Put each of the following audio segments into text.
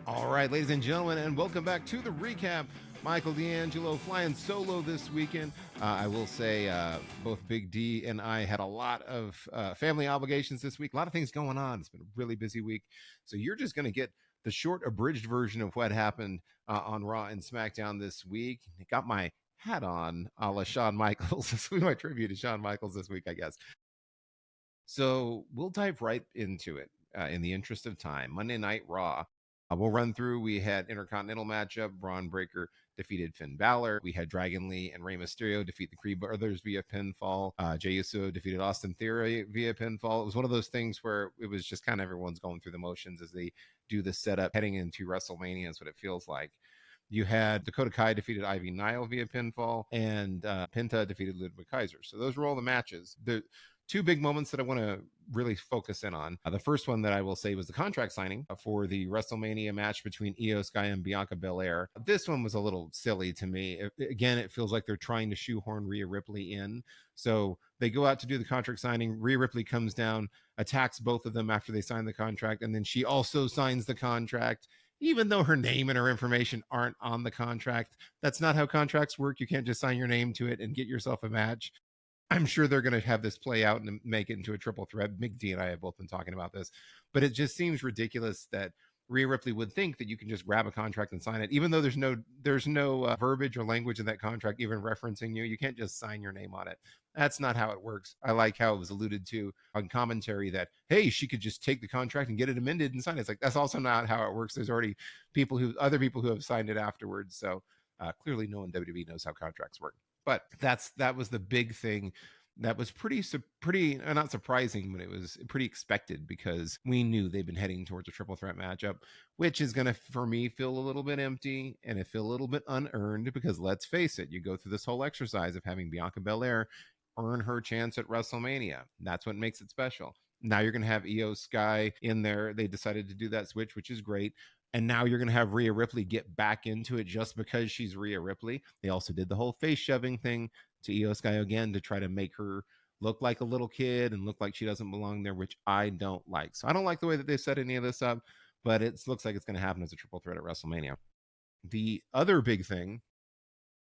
All right, ladies and gentlemen, and welcome back to the recap. Michael D'Angelo flying solo this weekend. I will say both Big D and I had a lot of family obligations this week. A lot of things going on. It's been a really busy week. So you're just going to get the short, abridged version of what happened on Raw and SmackDown this week. Got my hat on a la Shawn Michaels. This will be my tribute to Shawn Michaels this week, I guess. So we'll dive right into it in the interest of time. Monday Night Raw. We'll run through. We had Intercontinental matchup. Braun Breaker defeated Finn Balor. We had Dragon Lee and Rey Mysterio defeat the Creed Brothers via pinfall. Jey Uso defeated Austin Theory via pinfall. It was one of those things where it was just kind of everyone's going through the motions as they do the setup heading into WrestleMania is what it feels like. You had Dakota Kai defeated Ivy Nile via pinfall, and Penta defeated Ludwig Kaiser. So those were all the matches. The two big moments that I want to really focus in on. The first one that I will say was the contract signing for the WrestleMania match between Io Sky and Bianca Belair. This one was a little silly to me. Again, it feels like they're trying to shoehorn Rhea Ripley in. So they go out to do the contract signing. Rhea Ripley comes down, attacks both of them after they sign the contract, and then she also signs the contract. Even though her name and her information aren't on the contract, that's not how contracts work. You can't just sign your name to it and get yourself a match. I'm sure they're going to have this play out and make it into a triple threat. Big D and I have both been talking about this, but it just seems ridiculous that Rhea Ripley would think that you can just grab a contract and sign it, even though there's no verbiage or language in that contract even referencing you. You can't just sign your name on it. That's not how it works. I like how it was alluded to on commentary that, hey, she could just take the contract and get it amended and sign it. It's like, that's also not how it works. There's already other people who have signed it afterwards. So clearly no one in WWE knows how contracts work. But that was the big thing that was pretty not surprising, but it was pretty expected because we knew they've been heading towards a triple threat matchup, which is going to, for me, feel a little bit empty and it feel a little bit unearned because let's face it, you go through this whole exercise of having Bianca Belair earn her chance at WrestleMania. That's what makes it special. Now you're going to have Io Sky in there. They decided to do that switch, which is great. And now you're going to have Rhea Ripley get back into it just because she's Rhea Ripley. They also did the whole face shoving thing to Io Sky again to try to make her look like a little kid and look like she doesn't belong there, which I don't like. So I don't like the way that they set any of this up, but it looks like it's going to happen as a triple threat at WrestleMania. The other big thing,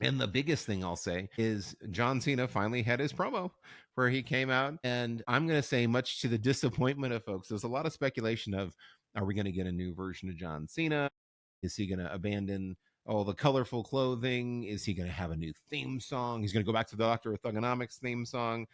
and the biggest thing I'll say, is John Cena finally had his promo where he came out. And I'm going to say, much to the disappointment of folks, there's a lot of speculation of, are we going to get a new version of John Cena? Is he going to abandon all the colorful clothing? Is he going to have a new theme song? He's going to go back to the Doctor of Thugonomics theme song.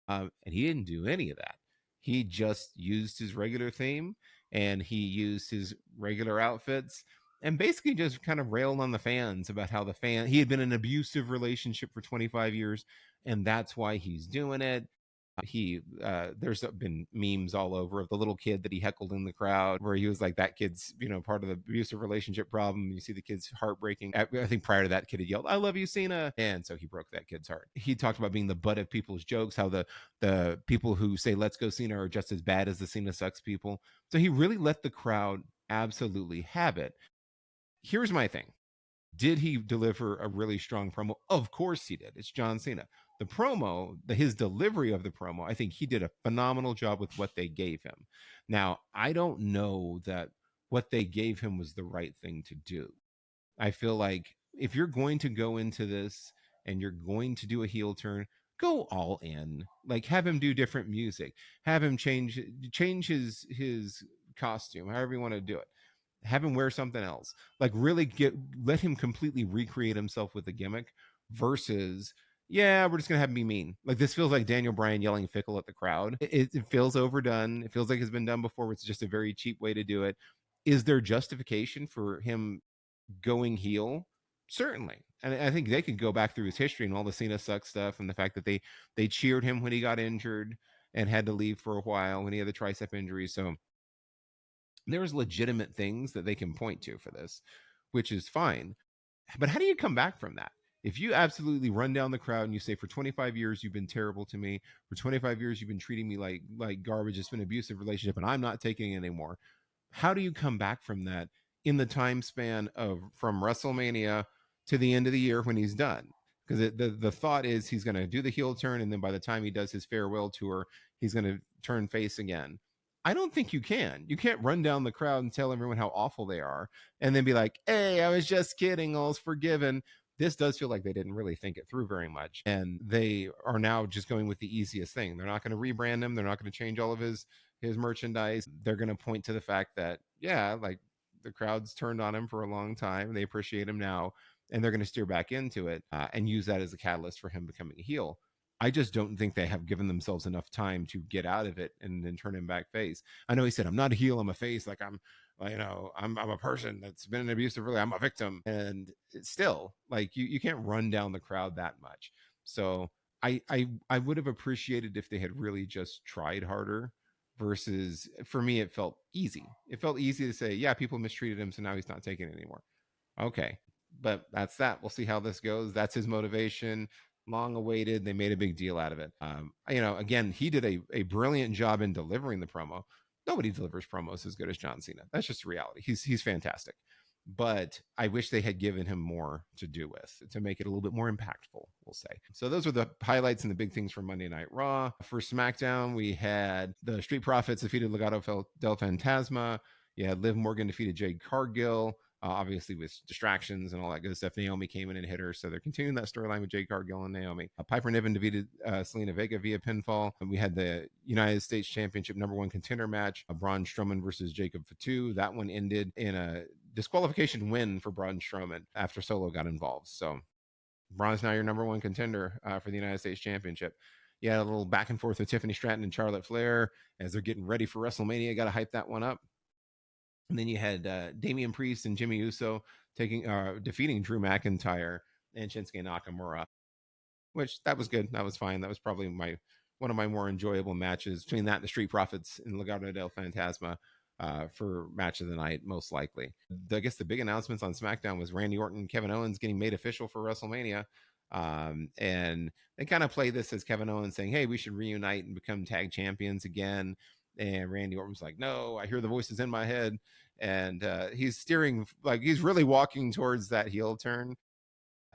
And he didn't do any of that. He just used his regular theme and he used his regular outfits and basically just kind of railed on the fans about how he had been in an abusive relationship for 25 years and that's why he's doing it. There's been memes all over of the little kid that he heckled in the crowd where he was like, that kid's part of the abusive relationship problem. You see the kid's heartbreaking. I think prior to that, kid had yelled, I love you, Cena, and so he broke that kid's heart. He talked about being the butt of people's jokes, how the people who say let's go Cena are just as bad as the Cena sucks people. So he really let the crowd absolutely have it. Here's my thing. Did he deliver a really strong promo? Of course he did. It's John Cena. The promo, his delivery of the promo, I think he did a phenomenal job with what they gave him. Now, I don't know that what they gave him was the right thing to do. I feel like if you're going to go into this and you're going to do a heel turn, go all in. Like, have him do different music. Have him change his costume, however you want to do it. Have him wear something else. Like, really let him completely recreate himself with the gimmick versus, yeah, we're just gonna have him be mean. Like, this feels like Daniel Bryan yelling fickle at the crowd. It feels overdone. It feels like it's been done before. It's just a very cheap way to do it. Is there justification for him going heel? Certainly. And I think they could go back through his history and all the Cena sucks stuff and the fact that they cheered him when he got injured and had to leave for a while when he had the tricep injury. So there's legitimate things that they can point to for this, which is fine. But how do you come back from that? If you absolutely run down the crowd and you say, for 25 years, you've been terrible to me. For 25 years, you've been treating me like garbage. It's been an abusive relationship and I'm not taking it anymore. How do you come back from that in the time span of from WrestleMania to the end of the year when he's done? Because the thought is he's going to do the heel turn. And then by the time he does his farewell tour, he's going to turn face again. I don't think you can. You can't run down the crowd and tell everyone how awful they are and then be like, hey, I was just kidding. All's forgiven. This does feel like they didn't really think it through very much. And they are now just going with the easiest thing. They're not going to rebrand him. They're not going to change all of his merchandise. They're going to point to the fact that, yeah, like the crowd's turned on him for a long time. They appreciate him now. And they're going to steer back into it and use that as a catalyst for him becoming a heel. I just don't think they have given themselves enough time to get out of it and then turn him back face. I know he said, I'm not a heel, I'm a face. Like I'm a person that's been in an abusive relationship. I'm a victim. And it's still like you can't run down the crowd that much. So I would have appreciated if they had really just tried harder versus for me, it felt easy. It felt easy to say, yeah, people mistreated him. So now he's not taking it anymore. Okay. But that's that. We'll see how this goes. That's his motivation, long awaited. They made a big deal out of it. Again, he did a brilliant job in delivering the promo. Nobody delivers promos as good as John Cena. That's just reality. He's fantastic. But I wish they had given him more to do with to make it a little bit more impactful, we'll say. So those were the highlights and the big things from Monday Night Raw. For SmackDown, we had the Street Profits defeated Legado del Fantasma. You had Liv Morgan defeated Jade Cargill. Obviously, with distractions and all that good stuff, Naomi came in and hit her. So they're continuing that storyline with Jade Cargill and Naomi. Piper Niven defeated Selena Vega via pinfall. And we had the United States Championship #1 contender match, Braun Strowman versus Jacob Fatu. That one ended in a disqualification win for Braun Strowman after Solo got involved. So Braun's now your #1 contender for the United States Championship. You had a little back and forth with Tiffany Stratton and Charlotte Flair as they're getting ready for WrestleMania. Got to hype that one up. And then you had Damian Priest and Jimmy Uso defeating Drew McIntyre and Shinsuke Nakamura, which that was good. That was fine. That was probably one of my more enjoyable matches between that and the Street Profits and Legado del Fantasma for match of the night, most likely. I guess the big announcements on SmackDown was Randy Orton and Kevin Owens getting made official for WrestleMania. And they kind of play this as Kevin Owens saying, hey, we should reunite and become tag champions again. And Randy Orton was like, no, I hear the voices in my head. And he's steering, like he's really walking towards that heel turn.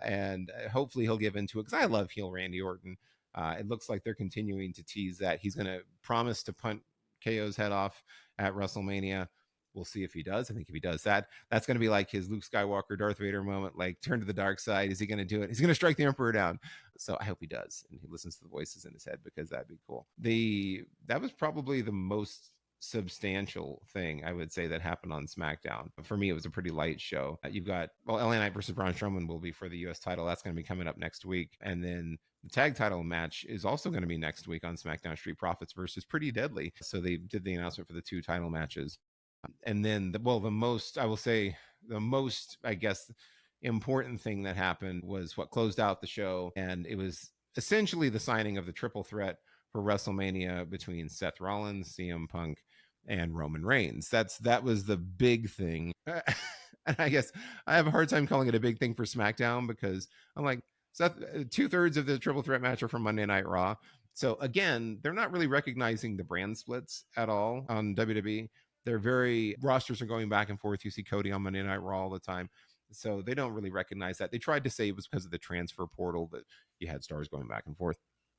And hopefully he'll give into it because I love heel Randy Orton. It looks like they're continuing to tease that he's going to promise to punt KO's head off at WrestleMania. We'll see if he does. I think if he does that, that's going to be like his Luke Skywalker, Darth Vader moment, like turn to the dark side. Is he going to do it? He's going to strike the Emperor down. So I hope he does. And he listens to the voices in his head because that'd be cool. That was probably the most substantial thing I would say that happened on SmackDown. For me, it was a pretty light show. You've got, LA Knight versus Braun Strowman will be for the US title. That's going to be coming up next week. And then the tag title match is also going to be next week on SmackDown. Street Profits versus Pretty Deadly. So they did the announcement for the 2 title matches. And then the most important thing that happened was what closed out the show. And it was essentially the signing of the triple threat for WrestleMania between Seth Rollins, CM Punk, and Roman Reigns. That was the big thing. And I guess I have a hard time calling it a big thing for SmackDown because I'm like, Seth, 2/3 of the triple threat match are from Monday Night Raw. So again, they're not really recognizing the brand splits at all on WWE. Rosters are going back and forth. You see Cody on Monday Night Raw all the time. So they don't really recognize that. They tried to say it was because of the transfer portal that you had stars going back and forth.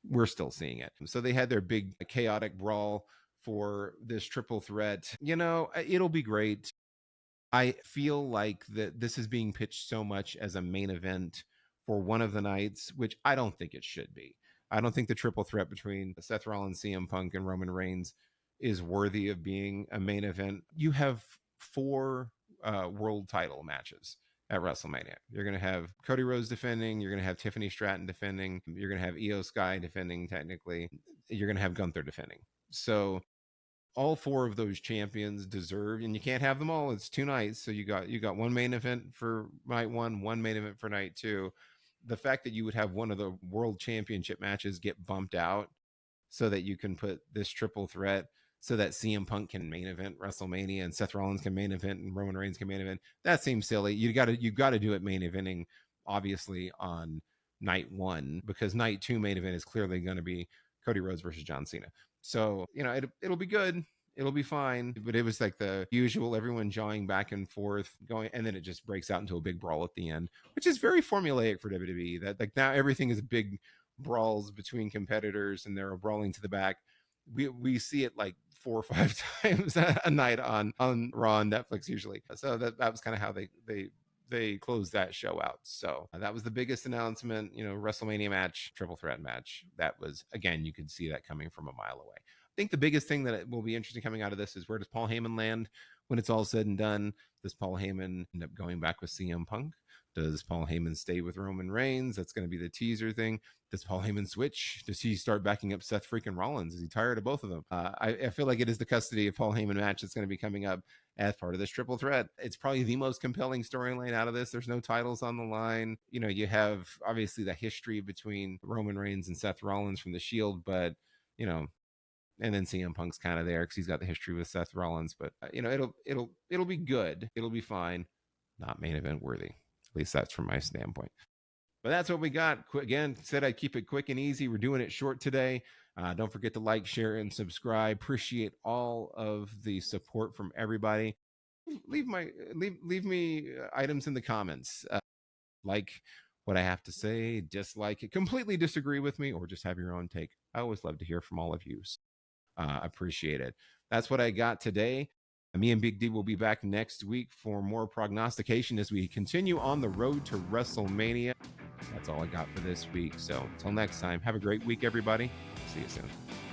We're still seeing it. So they had their big chaotic brawl for this triple threat. It'll be great. I feel like that this is being pitched so much as a main event for one of the nights, which I don't think it should be. I don't think the triple threat between Seth Rollins, CM Punk, and Roman Reigns is worthy of being a main event. You have 4 world title matches at WrestleMania. You're going to have Cody Rhodes defending. You're going to have Tiffany Stratton defending. You're going to have Io Sky defending, technically. You're going to have Gunther defending. So all 4 of those champions deserve, and you can't have them all. It's 2 nights. So you got one main event for night 1, one main event for night 2. The fact that you would have one of the world championship matches get bumped out so that you can put this triple threat so that CM Punk can main event WrestleMania and Seth Rollins can main event and Roman Reigns can main event. That seems silly. You've got to do it main eventing, obviously, on night 1 because night 2 main event is clearly going to be Cody Rhodes versus John Cena. So, it'll be good. It'll be fine. But it was like the usual, everyone jawing back and forth going, and then it just breaks out into a big brawl at the end, which is very formulaic for WWE. That like now everything is big brawls between competitors and they're brawling to the back. We see it like 4 or 5 times a night on Raw and Netflix usually. So that was kind of how they closed that show out. So that was the biggest announcement, WrestleMania match, triple threat match. That was, again, you could see that coming from a mile away. I think the biggest thing that will be interesting coming out of this is, where does Paul Heyman land when it's all said and done? Does Paul Heyman end up going back with CM Punk? Does Paul Heyman stay with Roman Reigns? That's going to be the teaser thing. Does Paul Heyman switch? Does he start backing up Seth freaking Rollins? Is he tired of both of them? I feel like it is the custody of Paul Heyman match that's going to be coming up as part of this triple threat. It's probably the most compelling storyline out of this. There's no titles on the line. You have obviously the history between Roman Reigns and Seth Rollins from the Shield, but and then CM Punk's kind of there because he's got the history with Seth Rollins. But it'll be good. It'll be fine. Not main event worthy. At least that's from my standpoint. But that's what we got. Again, said I'd keep it quick and easy. We're doing it short today. Don't forget to like, share, and subscribe. Appreciate all of the support from everybody. Leave me items in the comments. Like what I have to say, dislike it, completely disagree with me, or just have your own take. I always love to hear from all of you. Appreciate it. That's what I got today. Me and Big D will be back next week for more prognostication as we continue on the road to WrestleMania. That's all I got for this week. So until next time, have a great week, everybody. See you soon.